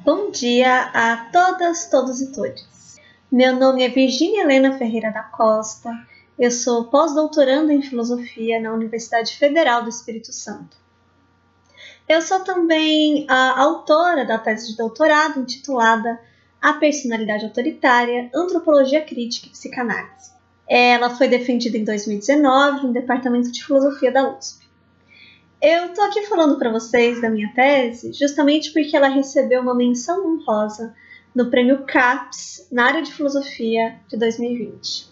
Bom dia a todas, todos e todes. Meu nome é Virgínia Helena Ferreira da Costa, eu sou pós-doutoranda em Filosofia na Universidade Federal do Espírito Santo. Eu sou também a autora da tese de doutorado intitulada A Personalidade Autoritária, Antropologia Crítica e Psicanálise. Ela foi defendida em 2019 no Departamento de Filosofia da USP. Eu estou aqui falando para vocês da minha tese justamente porque ela recebeu uma menção honrosa no Prêmio CAPES na área de filosofia de 2020.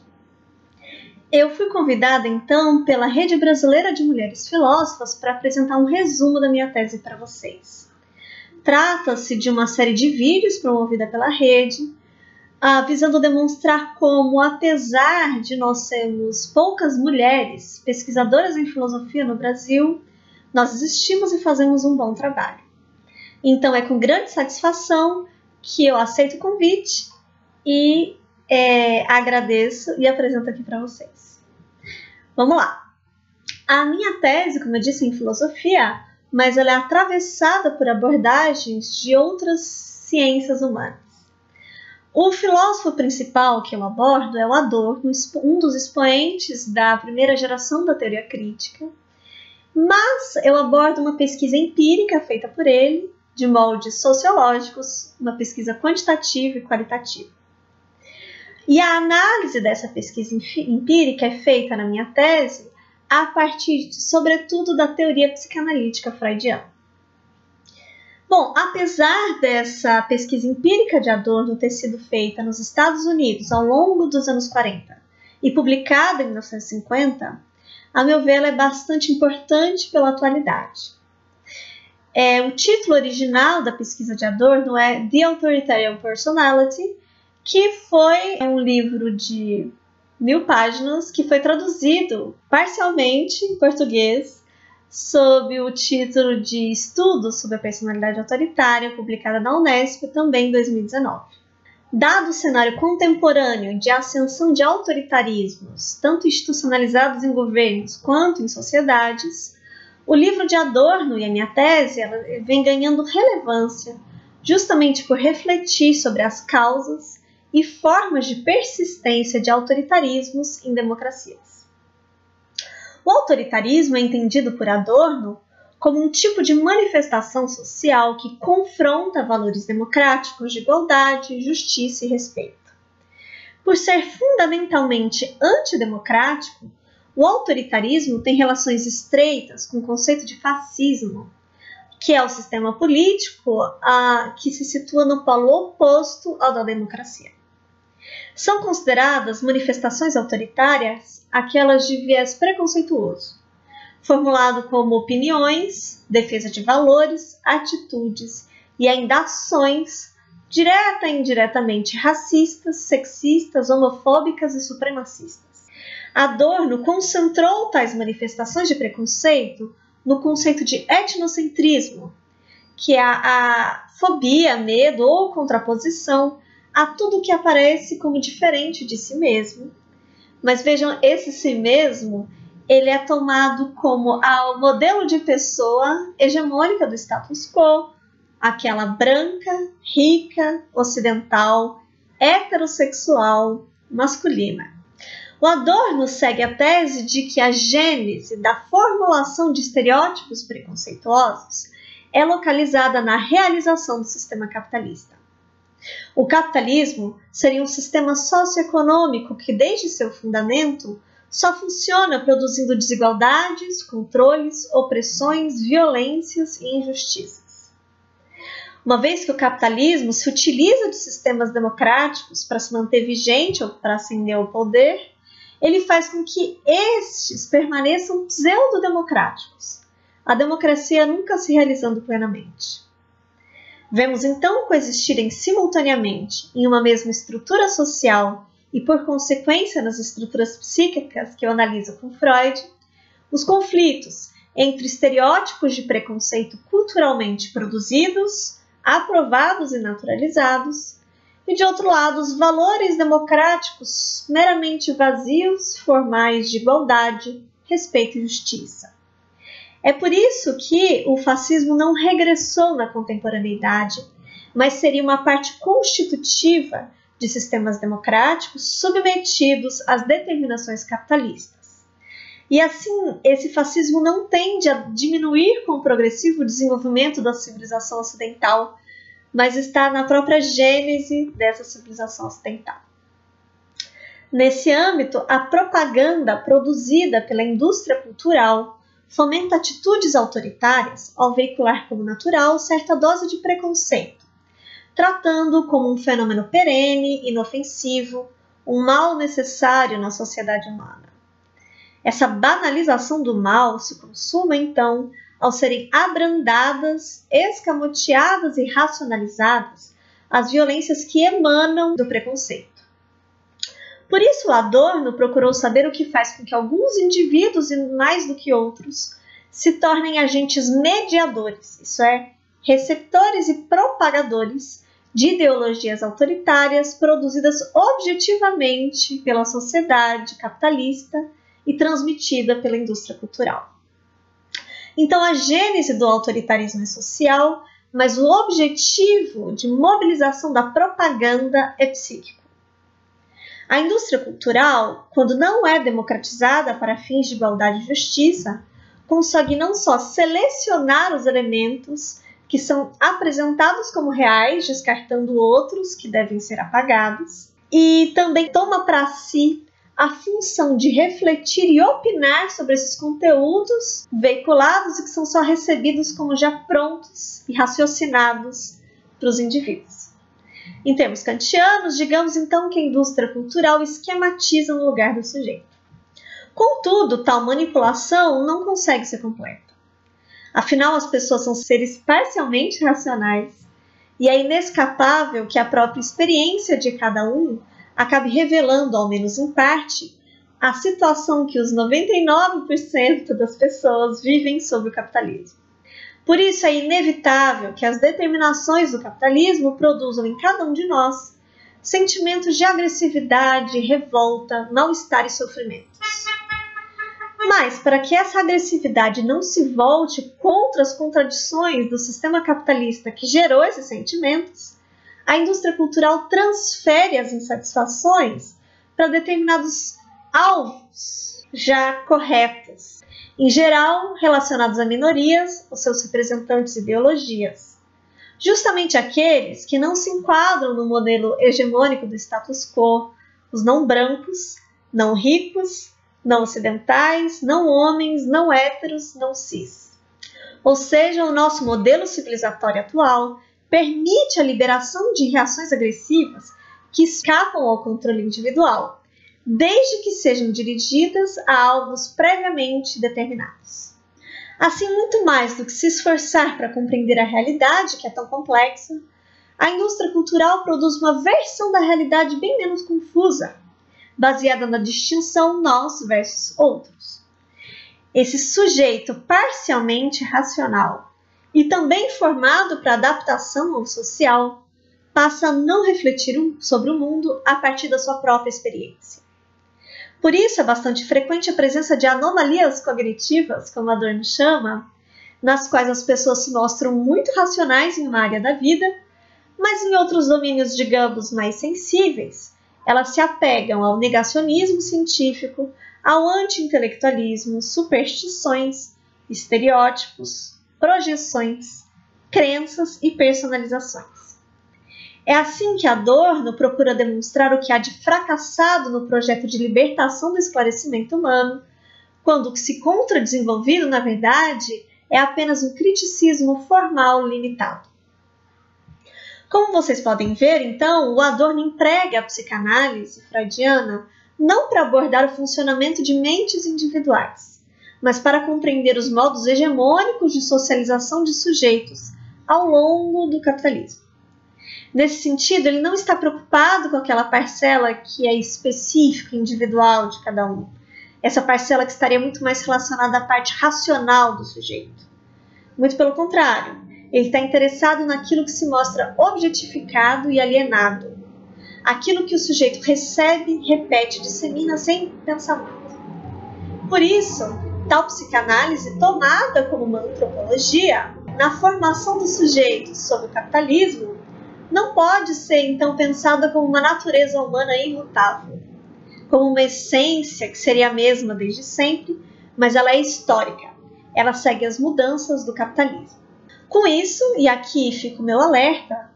Eu fui convidada então pela Rede Brasileira de Mulheres Filósofas para apresentar um resumo da minha tese para vocês. Trata-se de uma série de vídeos promovida pela rede, visando demonstrar como, apesar de nós sermos poucas mulheres pesquisadoras em filosofia no Brasil, nós existimos e fazemos um bom trabalho. Então é com grande satisfação que eu aceito o convite e agradeço e apresento aqui para vocês. Vamos lá. A minha tese, como eu disse, é em filosofia, mas ela é atravessada por abordagens de outras ciências humanas. O filósofo principal que eu abordo é o Adorno, um dos expoentes da primeira geração da teoria crítica, mas eu abordo uma pesquisa empírica feita por ele, de moldes sociológicos, uma pesquisa quantitativa e qualitativa. E a análise dessa pesquisa empírica é feita na minha tese a partir, sobretudo, da teoria psicanalítica freudiana. Bom, apesar dessa pesquisa empírica de Adorno ter sido feita nos Estados Unidos ao longo dos anos 40 e publicada em 1950, a meu ver, ela é bastante importante pela atualidade. O título original da pesquisa de Adorno é The Authoritarian Personality, que foi um livro de 1000 páginas que foi traduzido parcialmente em português sob o título de Estudo sobre a Personalidade Autoritária, publicada na Unesp também em 2019. Dado o cenário contemporâneo de ascensão de autoritarismos, tanto institucionalizados em governos quanto em sociedades, o livro de Adorno e a minha tese ela vem ganhando relevância justamente por refletir sobre as causas e formas de persistência de autoritarismos em democracias. O autoritarismo é entendido por Adorno como um tipo de manifestação social que confronta valores democráticos de igualdade, justiça e respeito. Por ser fundamentalmente antidemocrático, o autoritarismo tem relações estreitas com o conceito de fascismo, que é o sistema político que se situa no polo oposto ao da democracia. São consideradas manifestações autoritárias aquelas de viés preconceituoso, formulado como opiniões, defesa de valores, atitudes e ainda ações direta e indiretamente racistas, sexistas, homofóbicas e supremacistas. Adorno concentrou tais manifestações de preconceito no conceito de etnocentrismo, que é a fobia, medo ou contraposição a tudo que aparece como diferente de si mesmo. Mas vejam, esse si mesmo ele é tomado como o modelo de pessoa hegemônica do status quo, aquela branca, rica, ocidental, heterossexual, masculina. O Adorno segue a tese de que a gênese da formulação de estereótipos preconceituosos é localizada na realização do sistema capitalista. O capitalismo seria um sistema socioeconômico que, desde seu fundamento, só funciona produzindo desigualdades, controles, opressões, violências e injustiças. Uma vez que o capitalismo se utiliza de sistemas democráticos para se manter vigente ou para ascender ao poder, ele faz com que estes permaneçam pseudodemocráticos, a democracia nunca se realizando plenamente. Vemos então coexistirem simultaneamente em uma mesma estrutura social e, por consequência, nas estruturas psíquicas que eu analiso com Freud, os conflitos entre estereótipos de preconceito culturalmente produzidos, aprovados e naturalizados, e, de outro lado, os valores democráticos meramente vazios, formais de igualdade, respeito e justiça. É por isso que o fascismo não regressou na contemporaneidade, mas seria uma parte constitutiva de sistemas democráticos submetidos às determinações capitalistas. E assim, esse fascismo não tende a diminuir com o progressivo desenvolvimento da civilização ocidental, mas está na própria gênese dessa civilização ocidental. Nesse âmbito, a propaganda produzida pela indústria cultural fomenta atitudes autoritárias ao veicular como natural certa dose de preconceito, tratando como um fenômeno perene, inofensivo, um mal necessário na sociedade humana. Essa banalização do mal se consuma, então, ao serem abrandadas, escamoteadas e racionalizadas as violências que emanam do preconceito. Por isso, Adorno procurou saber o que faz com que alguns indivíduos, e mais do que outros, se tornem agentes mediadores, isso é, receptores e propagadores de ideologias autoritárias produzidas objetivamente pela sociedade capitalista e transmitida pela indústria cultural. Então, a gênese do autoritarismo é social, mas o objetivo de mobilização da propaganda é psíquico. A indústria cultural, quando não é democratizada para fins de igualdade e justiça, consegue não só selecionar os elementos que são apresentados como reais, descartando outros que devem ser apagados, e também toma para si a função de refletir e opinar sobre esses conteúdos veiculados e que são só recebidos como já prontos e raciocinados para os indivíduos. Em termos kantianos, digamos então que a indústria cultural esquematiza no lugar do sujeito. Contudo, tal manipulação não consegue ser completa. Afinal, as pessoas são seres parcialmente racionais e é inescapável que a própria experiência de cada um acabe revelando, ao menos em parte, a situação que os 99% das pessoas vivem sob o capitalismo. Por isso é inevitável que as determinações do capitalismo produzam em cada um de nós sentimentos de agressividade, revolta, mal-estar e sofrimentos. Mas, para que essa agressividade não se volte contra as contradições do sistema capitalista que gerou esses sentimentos, a indústria cultural transfere as insatisfações para determinados alvos já corretos, em geral relacionados a minorias ou seus representantes e ideologias. Justamente aqueles que não se enquadram no modelo hegemônico do status quo, os não brancos, não ricos, não ocidentais, não homens, não héteros, não cis. Ou seja, o nosso modelo civilizatório atual permite a liberação de reações agressivas que escapam ao controle individual, desde que sejam dirigidas a alvos previamente determinados. Assim, muito mais do que se esforçar para compreender a realidade, que é tão complexa, a indústria cultural produz uma versão da realidade bem menos confusa, baseada na distinção nós versus outros. Esse sujeito parcialmente racional e também formado para adaptação ao social, passa a não refletir sobre o mundo a partir da sua própria experiência. Por isso é bastante frequente a presença de anomalias cognitivas, como Adorno chama, nas quais as pessoas se mostram muito racionais em uma área da vida, mas em outros domínios, digamos, mais sensíveis, elas se apegam ao negacionismo científico, ao anti-intelectualismo, superstições, estereótipos, projeções, crenças e personalizações. É assim que Adorno procura demonstrar o que há de fracassado no projeto de libertação do esclarecimento humano, quando o que se encontra desenvolvido, na verdade, é apenas um criticismo formal limitado. Como vocês podem ver, então, o Adorno emprega a psicanálise freudiana não para abordar o funcionamento de mentes individuais, mas para compreender os modos hegemônicos de socialização de sujeitos ao longo do capitalismo. Nesse sentido, ele não está preocupado com aquela parcela que é específica, individual de cada um. Essa parcela que estaria muito mais relacionada à parte racional do sujeito. Muito pelo contrário, ele está interessado naquilo que se mostra objetificado e alienado. Aquilo que o sujeito recebe, repete, dissemina sem pensamento. Por isso, tal psicanálise, tomada como uma antropologia, na formação do sujeito sob o capitalismo, não pode ser, então, pensada como uma natureza humana imutável, como uma essência que seria a mesma desde sempre, mas ela é histórica. Ela segue as mudanças do capitalismo. Com isso, e aqui fica o meu alerta,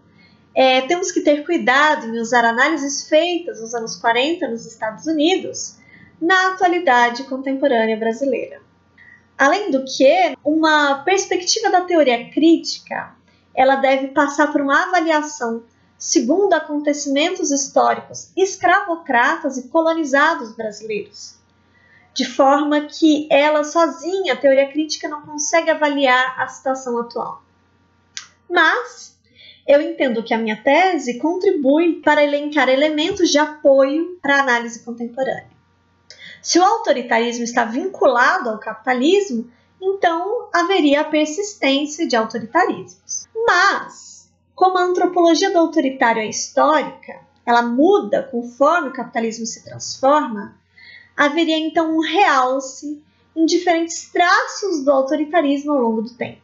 temos que ter cuidado em usar análises feitas nos anos 40 nos Estados Unidos na atualidade contemporânea brasileira. Além do que, uma perspectiva da teoria crítica, ela deve passar por uma avaliação segundo acontecimentos históricos escravocratas e colonizados brasileiros, de forma que ela sozinha, a teoria crítica, não consegue avaliar a situação atual. Mas eu entendo que a minha tese contribui para elencar elementos de apoio para a análise contemporânea. Se o autoritarismo está vinculado ao capitalismo, então haveria a persistência de autoritarismos. Mas, como a antropologia do autoritário é histórica, ela muda conforme o capitalismo se transforma, haveria então um realce em diferentes traços do autoritarismo ao longo do tempo.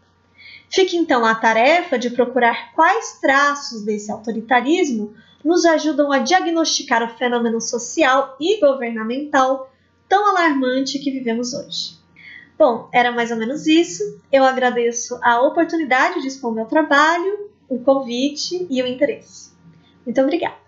Fica então a tarefa de procurar quais traços desse autoritarismo nos ajudam a diagnosticar o fenômeno social e governamental tão alarmante que vivemos hoje. Bom, era mais ou menos isso. Eu agradeço a oportunidade de expor meu trabalho, o convite e o interesse. Muito obrigada.